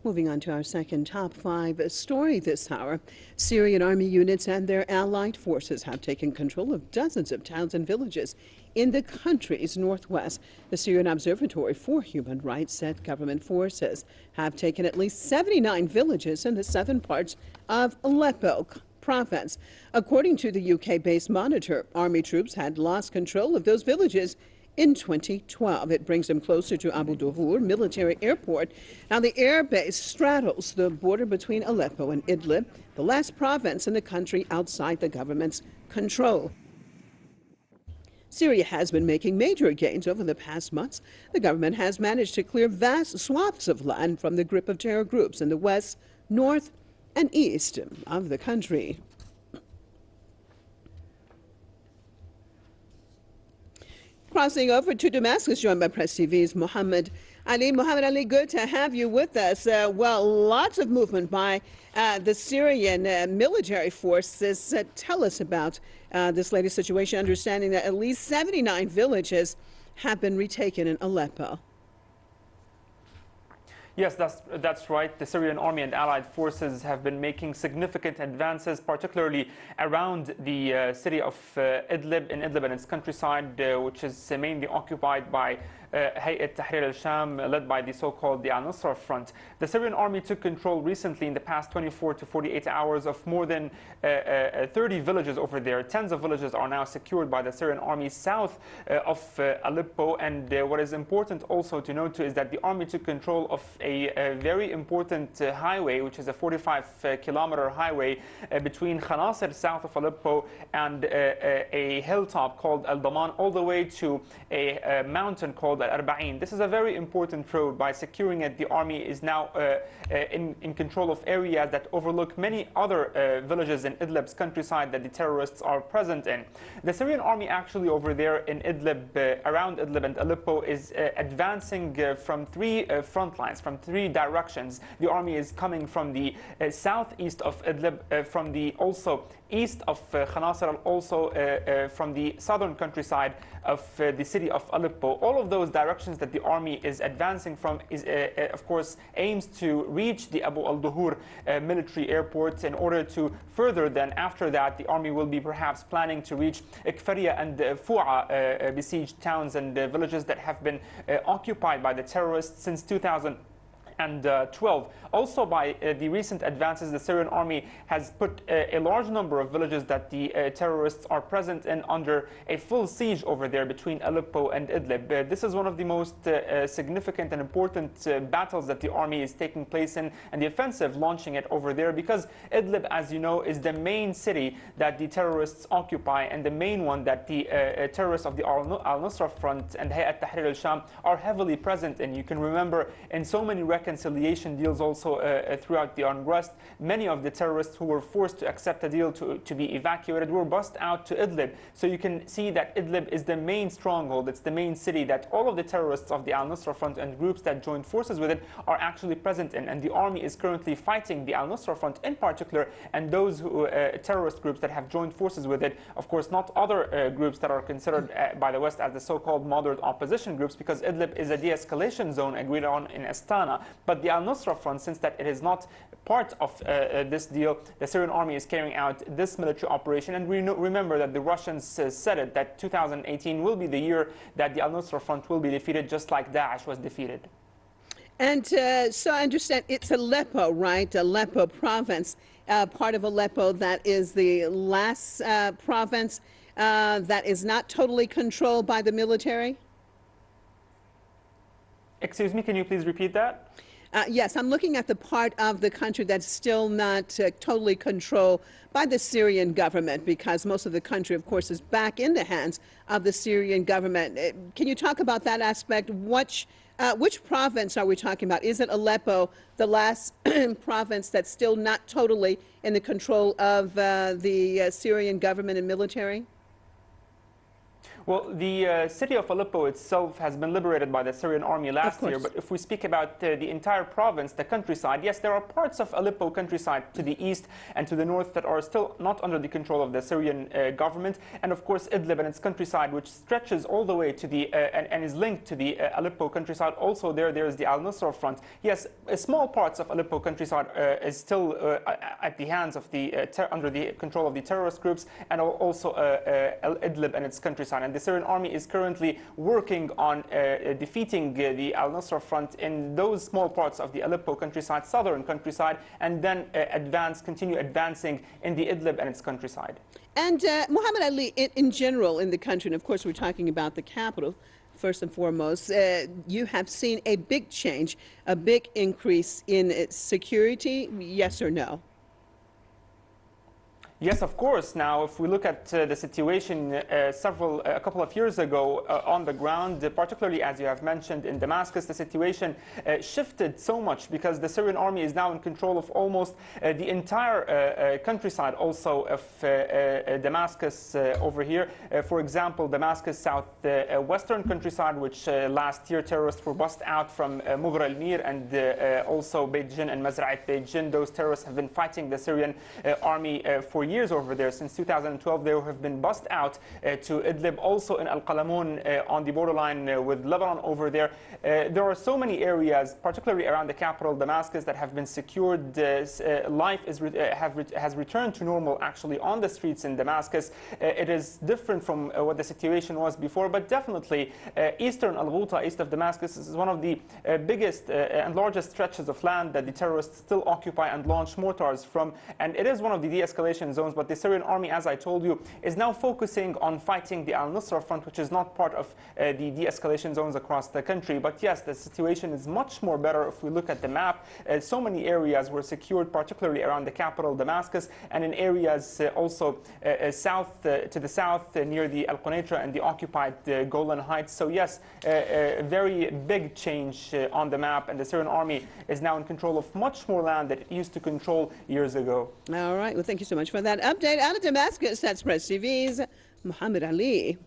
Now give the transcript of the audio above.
Moving on to our second top five story this hour. Syrian army units and their allied forces have taken control of dozens of towns and villages in the country's northwest. The Syrian Observatory for Human Rights said government forces have taken at least 79 villages in the southern parts of Aleppo province. According to the UK-based Monitor, army troops had lost control of those villages in 2012. It brings them closer to Abu Duhur military airport. Now, the airbase straddles the border between Aleppo and Idlib, the last province in the country outside the government's control. Syria has been making major gains over the past months. The government has managed to clear vast swaths of land from the grip of terror groups in the west, north, and east of the country. Crossing over to Damascus, joined by Press TV's Mohammed Ali. Mohammed Ali, good to have you with us. Well, lots of movement by the Syrian military forces. Tell us about this latest situation, understanding that at least 79 villages have been retaken in Aleppo. Yes, that's right. The Syrian army and allied forces have been making significant advances, particularly around the city of Idlib and its countryside, which is mainly occupied by Hayat Tahrir al-Sham, led by the so-called the Al-Nusra Front. The Syrian army took control recently in the past 24 to 48 hours of more than 30 villages over there. Tens of villages are now secured by the Syrian army south of Aleppo. And what is important also to note is that the army took control of a very important highway, which is a 45-kilometer highway between Khanasir, south of Aleppo, and a hilltop called Al-Daman, all the way to a mountain called Al-Arba'in. This is a very important road. By securing it, the army is now in control of areas that overlook many other villages in Idlib's countryside that the terrorists are present in. The Syrian army actually over there in Idlib, around Idlib and Aleppo, is advancing from three front lines, from three directions. The army is coming from the southeast of Idlib, from the also east of Khanasir, also from the southern countryside of the city of Aleppo. All of those directions that the army is advancing from is, of course, aims to reach the Abu Duhur military airport in order to further. Then after that, the army will be perhaps planning to reach Kfaria and Fu'a, besieged towns and villages that have been occupied by the terrorists since 2012. Also, by the recent advances, the Syrian army has put a large number of villages that the terrorists are present in under a full siege over there between Aleppo and Idlib. This is one of the most significant and important battles that the army is taking place in, and the offensive launching it over there, because Idlib, as you know, is the main city that the terrorists occupy, and the main one that the terrorists of the Al-Nusra Front and Hayat Tahrir al-Sham are heavily present in. You can remember in so many reconciliation deals also throughout the unrest, many of the terrorists who were forced to accept a deal to be evacuated were bussed out to Idlib. So you can see that Idlib is the main stronghold. It's the main city that all of the terrorists of the Al-Nusra Front and groups that joined forces with it are actually present in. And the army is currently fighting the Al-Nusra Front in particular, and those who, terrorist groups that have joined forces with it. Of course, not other groups that are considered by the West as the so-called moderate opposition groups, because Idlib is a de-escalation zone agreed on in Astana. But the Al-Nusra Front, since that it is not part of this deal, the Syrian army is carrying out this military operation. And we remember that the Russians said it, that 2018 will be the year that the Al-Nusra Front will be defeated, just like Daesh was defeated. And so I understand it's Aleppo, right? Aleppo province, part of Aleppo that is the last province that is not totally controlled by the military? Excuse me, can you please repeat that? Yes, I'm looking at the part of the country that's still not totally controlled by the Syrian government, because most of the country, of course, is back in the hands of the Syrian government. Can you talk about that aspect? Which province are we talking about? Is it Aleppo, the last province that's still not totally in the control of the Syrian government and military? Well, the city of Aleppo itself has been liberated by the Syrian army last year, but if we speak about the entire province, the countryside, yes, there are parts of Aleppo countryside to the east and to the north that are still not under the control of the Syrian government, and of course Idlib and its countryside, which stretches all the way to the and is linked to the Aleppo countryside. Also there is the Al-Nusra front. Yes, small parts of Aleppo countryside is still at the hands of the under the control of the terrorist groups, and also Idlib and its countryside. And the Syrian army is currently working on defeating the Al-Nusra front in those small parts of the Aleppo countryside, southern countryside, and then continue advancing in the Idlib and its countryside. And Muhammad Ali, in general in the country, and of course we're talking about the capital, first and foremost, you have seen a big change, a big increase in security, yes or no? Yes, of course. Now, if we look at the situation a couple of years ago on the ground, particularly as you have mentioned in Damascus, the situation shifted so much because the Syrian army is now in control of almost the entire countryside also of Damascus over here. For example, Damascus southwestern countryside, which last year terrorists were bussed out from Mughra al-Mir and also Beit Jin and Mazra'at Beit Jin. Those terrorists have been fighting the Syrian army for years over there. Since 2012, they have been bussed out to Idlib, also in Al-Qalamun on the borderline with Lebanon over there. There are so many areas, particularly around the capital, Damascus, that have been secured. Life has returned to normal, actually, on the streets in Damascus. It is different from what the situation was before, but definitely eastern Al-Ghouta, east of Damascus, is one of the biggest and largest stretches of land that the terrorists still occupy and launch mortars from, and it is one of the de-escalation zones. But the Syrian army, as I told you, is now focusing on fighting the Al-Nusra front, which is not part of the de-escalation zones across the country. But yes, the situation is much more better if we look at the map. So many areas were secured, particularly around the capital, Damascus, and in areas also to the south near the Al-Quneitra and the occupied Golan Heights. So yes, a very big change on the map, and the Syrian army is now in control of much more land that it used to control years ago. All right. Well, thank you so much for that update. Out of Damascus, that's Press TV's Muhammad Ali.